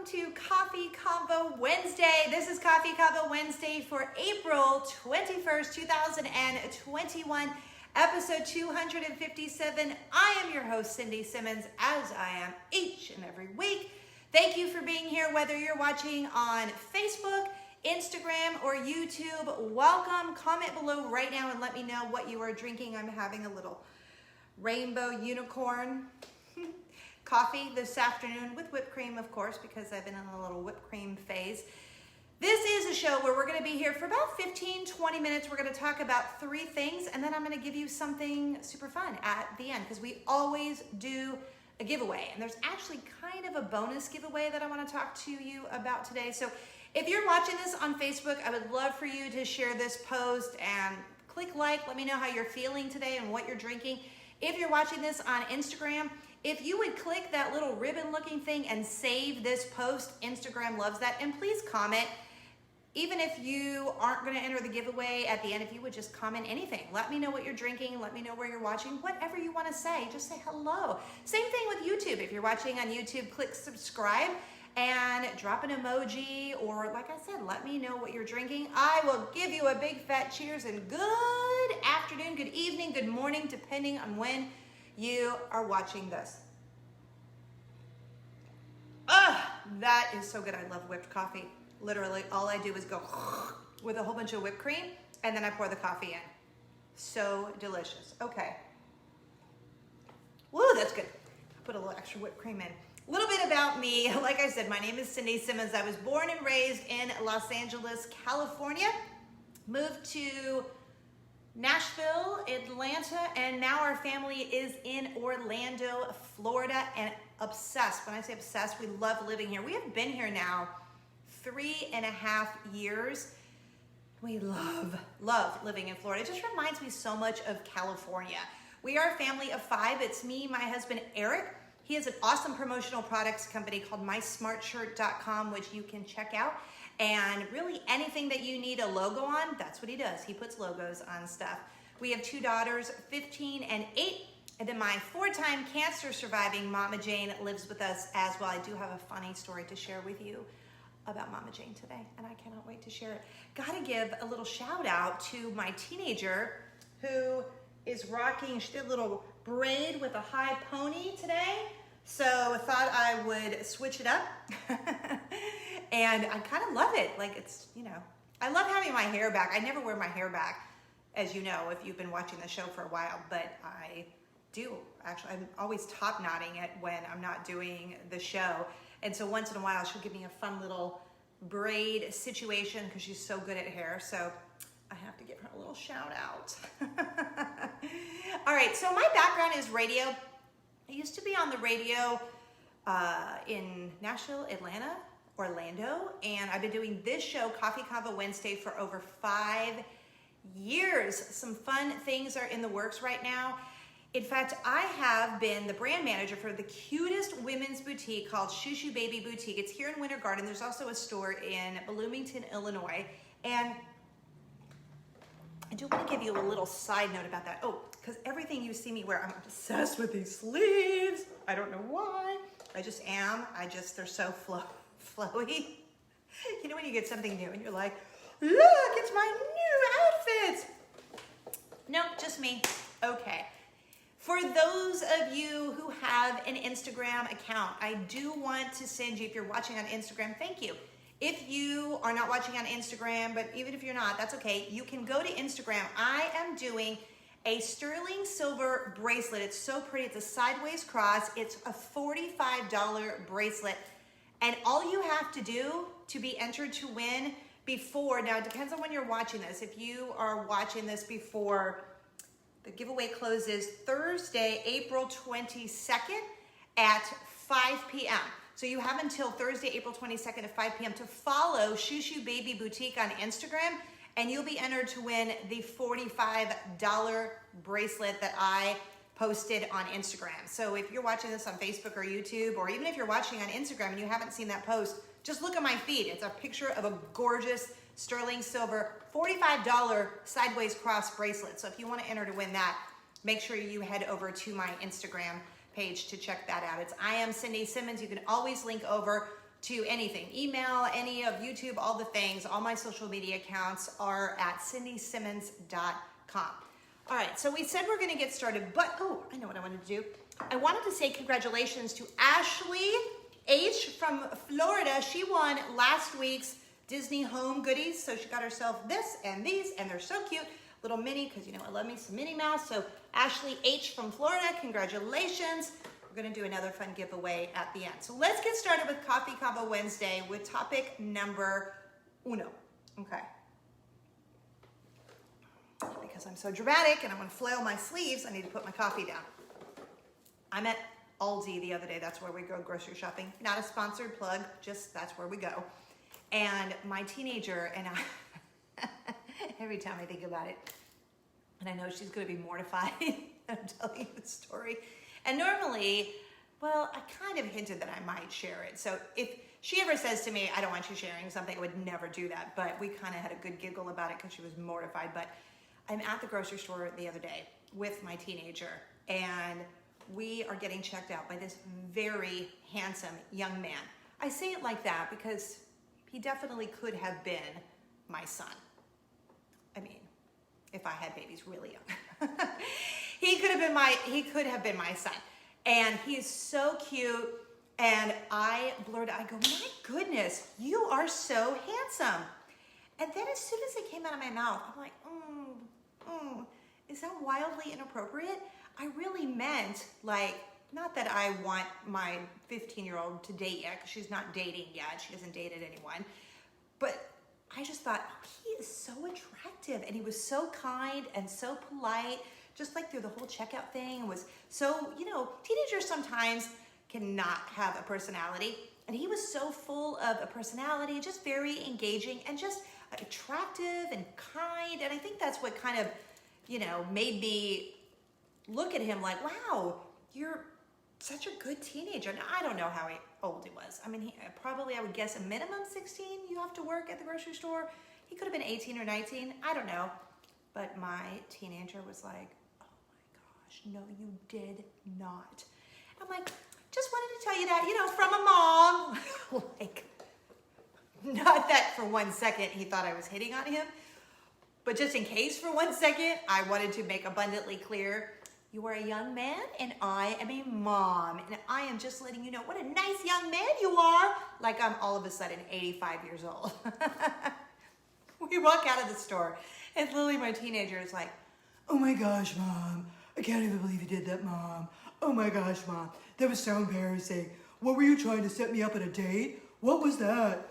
welcome to Coffee Convo Wednesday. This is Coffee Convo Wednesday for April 21st, 2021, episode 257. I am your host, Cindy Simmons, as I am each and every week. Thank you for being here, whether you're watching on Facebook, Instagram, or YouTube. Welcome. Comment below right now and let me know what you are drinking. I'm having a little rainbow unicorn coffee this afternoon with whipped cream, of course, because I've been in a little whipped cream phase. This is a show where we're going to be here for about 15-20 minutes. We're going to talk about 3 things, and then I'm going to give you something super fun at the end, because we always do a giveaway. And there's actually kind of a bonus giveaway that I want to talk to you about today. So if you're watching this on Facebook, I would love for you to share this post and click like. Let me know how you're feeling today and what you're drinking. If you're watching this on Instagram, if you would click that little ribbon looking thing and save this post, Instagram loves that. And please comment. Even if you aren't going to enter the giveaway at the end, if you would just comment anything. Let me know what you're drinking. Let me know where you're watching. Whatever you want to say, just say hello. Same thing with YouTube. If you're watching on YouTube, click subscribe and drop an emoji, or like I said, let me know what you're drinking. I will give you a big fat cheers and good afternoon, good evening, good morning, depending on when you are watching this. That is so good. I love whipped coffee. Literally, all I do is go with a whole bunch of whipped cream, and then I pour the coffee in. So delicious. Okay. Woo, that's good. I put a little extra whipped cream in. A little bit about me. Like I said, my name is Cindy Simmons. I was born and raised in Los Angeles, California. Moved to Nashville, Atlanta, and now our family is in Orlando, Florida, and obsessed. When I say obsessed, we love living here. We have been here now 3.5 years. We love living in Florida. It just reminds me so much of California. We are a family of 5. It's me, my husband, Eric. He has an awesome promotional products company called mysmartshirt.com, which you can check out. And really anything that you need a logo on, that's what he does. He puts logos on stuff. We have 2 daughters, 15 and 8. And then my 4-time cancer surviving Mama Jane lives with us as well. I do have a funny story to share with you about Mama Jane today, and I cannot wait to share it. Gotta give a little shout out to my teenager who is rocking, she did a little braid with a high pony today. So I thought I would switch it up. And I kind of love it. Like, it's, you know, I love having my hair back. I never wear my hair back, as you know, if you've been watching the show for a while, but I do. Actually, I'm always top knotting it when I'm not doing the show. And so once in a while, she'll give me a fun little braid situation because she's so good at hair. So I have to give her a little shout out. All right, so my background is radio. I used to be on the radio in Nashville, Atlanta, Orlando, and I've been doing this show, Coffee Convo Wednesday, for over 5 years. Some fun things are in the works right now. In fact, I have been the brand manager for the cutest women's boutique called Shoo Baby Boutique. It's here in Winter Garden. There's also a store in Bloomington, Illinois. And I do want to give you a little side note about that. Oh, because everything you see me wear, I'm obsessed with these sleeves. I don't know why. I just am. They're so flowy. You know when you get something new and you're like, look, it's my new outfit. Nope, just me. Okay. For those of you who have an Instagram account, I do want to send you, if you're watching on Instagram, thank you. If you are not watching on Instagram, but even if you're not, that's okay. You can go to Instagram. I am doing a sterling silver bracelet. It's so pretty. It's a sideways cross. It's a $45 bracelet. And all you have to do to be entered to win before, now it depends on when you're watching this. If you are watching this before the giveaway closes Thursday, April 22nd at 5 p.m. So you have until Thursday, April 22nd at 5 p.m. to follow Shoo Baby Boutique on Instagram, and you'll be entered to win the $45 bracelet that I posted on Instagram. So if you're watching this on Facebook or YouTube, or even if you're watching on Instagram and you haven't seen that post, just look at my feed. It's a picture of a gorgeous sterling silver $45 sideways cross bracelet. So if you want to enter to win that, make sure you head over to my Instagram page to check that out. It's I am Cindy Simmons. You can always link over to anything. Email, any of YouTube, all the things. All my social media accounts are at cindysimmons.com. All right, so we said we're gonna get started, but I know what I wanted to do. I wanted to say congratulations to Ashley H. from Florida. She won last week's Disney home goodies. So she got herself this and these, and they're so cute. Little Minnie, because you know I love me some Minnie Mouse. So Ashley H. from Florida, congratulations. We're gonna do another fun giveaway at the end. So let's get started with Coffee Convo Wednesday with topic number uno. Okay. Because I'm so dramatic and I'm gonna flail my sleeves, I need to put my coffee down. I'm at Aldi the other day. That's where we go grocery shopping. Not a sponsored plug, just that's where we go. And my teenager and I, every time I think about it, and I know she's gonna be mortified I'm telling you the story. And normally, well, I kind of hinted that I might share it. So if she ever says to me, I don't want you sharing something, I would never do that. But we kind of had a good giggle about it because she was mortified. But I'm at the grocery store the other day with my teenager, and we are getting checked out by this very handsome young man. I say it like that because he definitely could have been my son. I mean, if I had babies really young. He could have been my son. And he is so cute. And I blurted, I go, my goodness, you are so handsome. And then as soon as it came out of my mouth, I'm like, is that wildly inappropriate? I really meant, like, not that I want my 15-year-old to date yet, because she's not dating yet. She hasn't dated anyone. But I just thought, he is so attractive. And he was so kind and so polite, just like through the whole checkout thing. Was so, teenagers sometimes cannot have a personality. And he was so full of a personality, just very engaging and just attractive and kind. And I think that's what kind of, made me look at him like, wow, you're such a good teenager. Now, I don't know how old he was. I mean, I would guess a minimum 16 you have to work at the grocery store. He could have been 18 or 19. I don't know. But my teenager was like, oh my gosh, no, you did not. I'm like, just wanted to tell you that, from a mom. Like, not that for 1 second he thought I was hitting on him, but just in case for 1 second, I wanted to make abundantly clear, you are a young man and I am a mom. And I am just letting you know what a nice young man you are. Like I'm all of a sudden 85 years old. We walk out of the store and Lily, my teenager, is like, oh my gosh, Mom. I can't even believe you did that, Mom. Oh my gosh, Mom. That was so embarrassing. What were you trying to set me up on a date? What was that?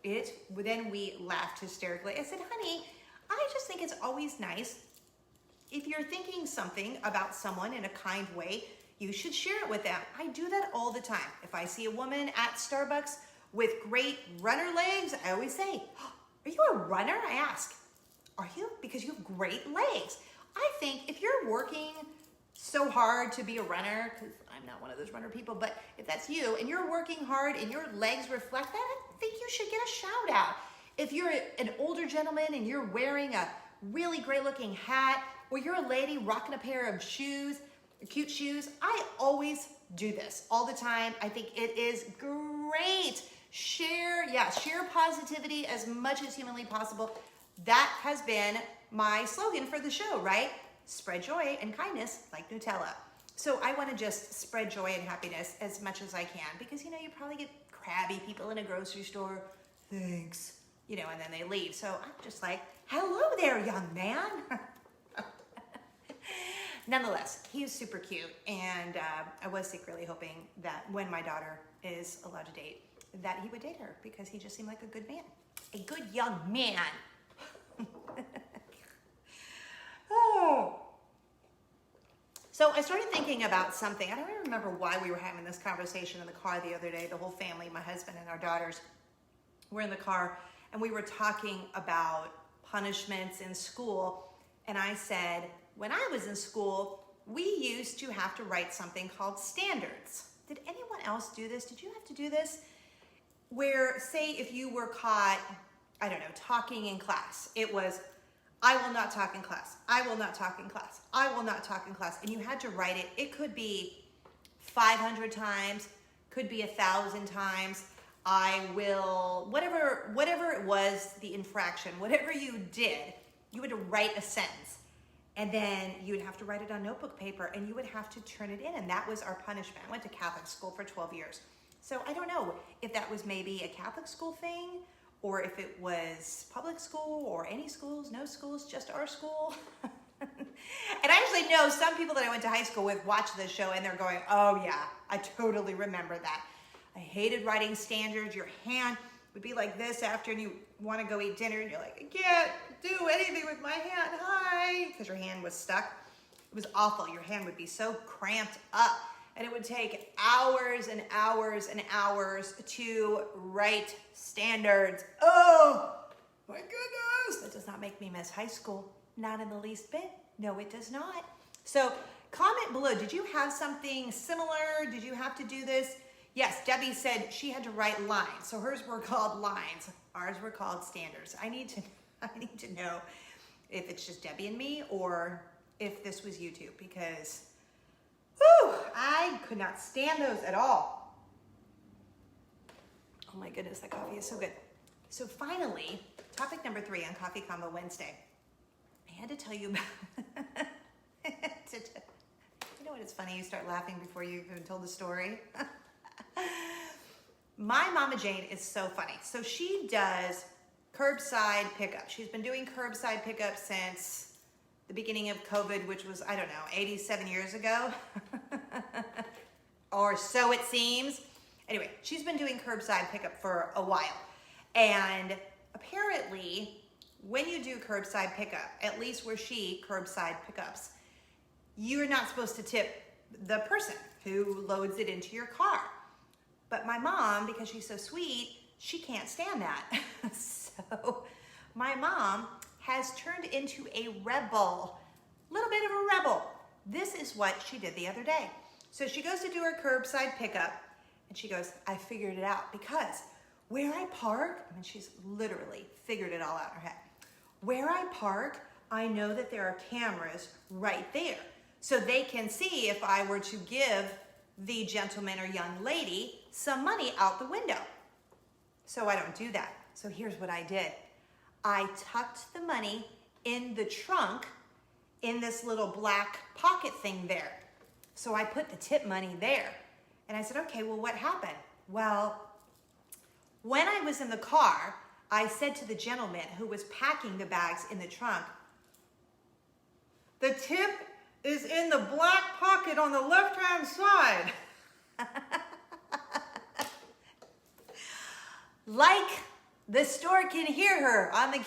Then we laughed hysterically. I said, honey, I just think it's always nice if you're thinking something about someone in a kind way, you should share it with them. I do that all the time. If I see a woman at Starbucks with great runner legs, I always say, are you a runner? I ask, are you? Because you have great legs. I think if you're working so hard to be a runner, because I'm not one of those runner people, but if that's you and you're working hard and your legs reflect that, I think you should get a shout out. If you're an older gentleman and you're wearing a really great looking hat, or you're a lady rocking a pair of shoes, cute shoes, I always do this all the time. I think it is great. Share positivity as much as humanly possible. That has been my slogan for the show, right? Spread joy and kindness like Nutella. So I want to just spread joy and happiness as much as I can because, you probably get crabby people in a grocery store. Thanks. And then they leave. So I'm just like, hello there, young man. Nonetheless, he is super cute. And I was secretly hoping that when my daughter is allowed to date, that he would date her because he just seemed like a good man. A good young man. Oh. So I started thinking about something. I don't even remember why we were having this conversation in the car the other day. The whole family, my husband and our daughters, were in the car and we were talking about punishments in school. And I said, when I was in school, we used to have to write something called standards. Did anyone else do this? Did you have to do this? Where, say, if you were caught, I don't know, talking in class, it was, I will not talk in class. I will not talk in class. I will not talk in class. And you had to write it. It could be 500 times, could be 1,000 times. I will, whatever it was, the infraction, whatever you did, you would write a sentence. And then you would have to write it on notebook paper and you would have to turn it in. And that was our punishment. I went to Catholic school for 12 years. So I don't know if that was maybe a Catholic school thing or if it was public school or any schools, no schools, just our school. And I actually know some people that I went to high school with watch this show and they're going, oh yeah, I totally remember that. I hated writing standards. Your hand would be like this after and you want to go eat dinner and you're like, I can't do anything with my hand, hi, because your hand was stuck. It was awful. Your hand would be so cramped up and it would take hours and hours and hours to write standards. Oh my goodness. That does not make me miss high school. Not in the least bit. No, it does not. So comment below. Did you have something similar? Did you have to do this? Yes, Debbie said she had to write lines. So hers were called lines. Ours were called standards. I need to know if it's just Debbie and me or if this was YouTube because whew, I could not stand those at all. Oh my goodness, that coffee is so good. So finally, topic number 3 on Coffee Convo Wednesday. I had to tell you about, you know what, it's funny, you start laughing before you've even told the story. My Mama Jane is so funny. So she does curbside pickup. She's been doing curbside pickup since the beginning of COVID, which was, I don't know, 87 years ago. Or so it seems. Anyway, she's been doing curbside pickup for a while. And apparently, when you do curbside pickup, at least where she curbside pickups, you're not supposed to tip the person who loads it into your car. But my mom, because she's so sweet, she can't stand that. So my mom has turned into a rebel, a little bit of a rebel. This is what she did the other day. So she goes to do her curbside pickup and she goes, I figured it out because where I park, I mean, she's literally figured it all out in her head. Where I park, I know that there are cameras right there. So they can see if I were to give the gentleman or young lady some money out the window. So I don't do that. So here's what I did. I tucked the money in the trunk in this little black pocket thing there. So I put the tip money there. And I said, okay, well, what happened? Well, when I was in the car, I said to the gentleman who was packing the bags in the trunk, the tip is in the black pocket on the left-hand side. Like the store can hear her on the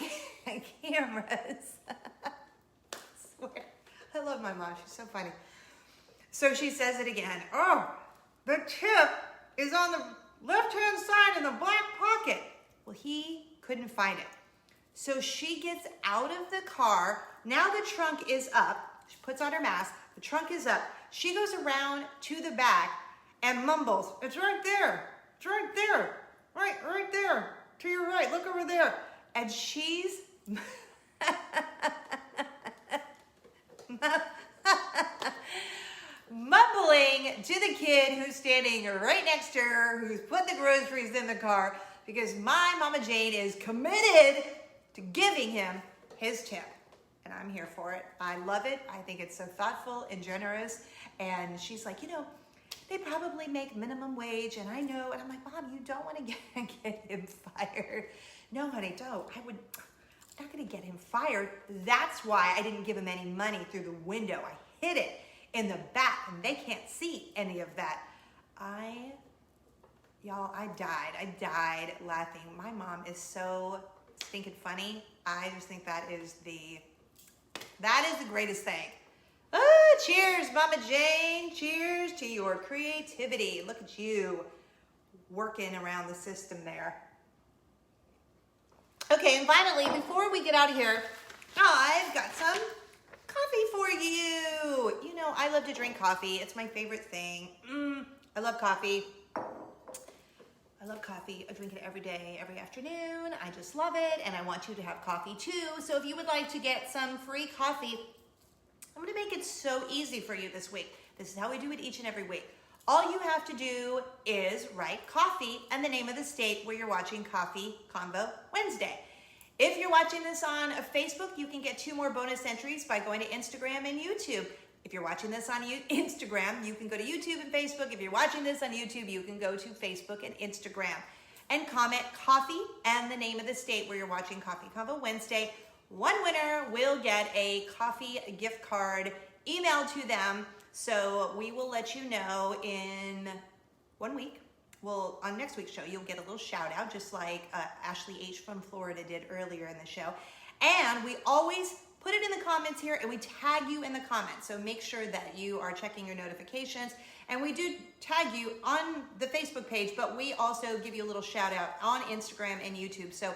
cameras. I swear. I love my mom. She's so funny. So she says it again. Oh, the tip is on the left-hand side in the black pocket. Well, he couldn't find it. So she gets out of the car. Now the trunk is up. She puts on her mask. The trunk is up. She goes around to the back and mumbles, it's right there. It's right there. Right there. To your right. Look over there. And she's mumbling to the kid who's standing right next to her, who's put the groceries in the car, because my Mama Jane is committed to giving him his tip. And I'm here for it. I love it. I think it's so thoughtful and generous. And she's like, you know, they probably make minimum wage, and I know. And I'm like, Mom, you don't want to get him fired. No, honey, don't. I'm not going to get him fired. That's why I didn't give him any money through the window. I hid it in the back, and they can't see any of that. Y'all, I died laughing. My mom is so stinking funny. I just think that is the greatest thing. Oh, cheers, Mama Jane. Cheers to your creativity. Look at you working around the system there. Okay, and finally, before we get out of here, I've got some coffee for you. You know, I love to drink coffee. It's my favorite thing. I love coffee. I drink it every day, every afternoon. I just love it, and I want you to have coffee too. So if you would like to get some free coffee, I'm gonna make it so easy for you this week. This is how we do it each and every week. All you have to do is write coffee and the name of the state where you're watching Coffee Convo Wednesday. If you're watching this on Facebook, you can get 2 more bonus entries by going to Instagram and YouTube. If you're watching this on Instagram, you can go to YouTube and Facebook. If you're watching this on YouTube, you can go to Facebook and Instagram. And comment coffee and the name of the state where you're watching Coffee Convo Wednesday. One winner will get a coffee gift card emailed to them. So we will let you know in 1 week. Well, on next week's show, you'll get a little shout out, just like Ashley H. from Florida did earlier in the show. And we always put it in the comments here and we tag you in the comments. So make sure that you are checking your notifications. And we do tag you on the Facebook page, but we also give you a little shout out on Instagram and YouTube. So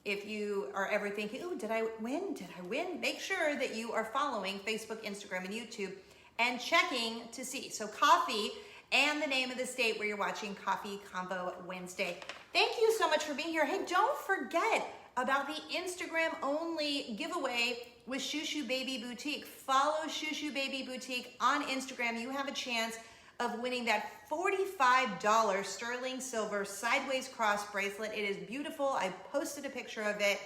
if you are ever thinking, oh, did I win? Did I win? Make sure that you are following Facebook, Instagram, and YouTube and checking to see. So coffee and the name of the state where you're watching Coffee Convo Wednesday. Thank you so much for being here. Hey, don't forget about the Instagram only giveaway with Shoo Shoo Baby Boutique. Follow Shoo Shoo Baby Boutique on Instagram. You have a chance of winning that $45 sterling silver sideways cross bracelet. It is beautiful. I posted a picture of it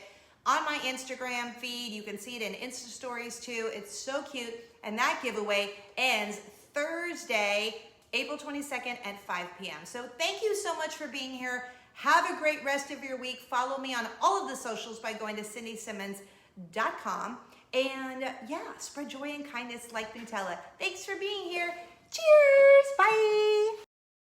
on my Instagram feed. You can see it in Insta stories too. It's so cute. And that giveaway ends Thursday, April 22nd at 5 p.m. So thank you so much for being here. Have a great rest of your week. Follow me on all of the socials by going to CindySimmons.com. And yeah, spread joy and kindness like Nutella. Thanks for being here. Cheers. Bye.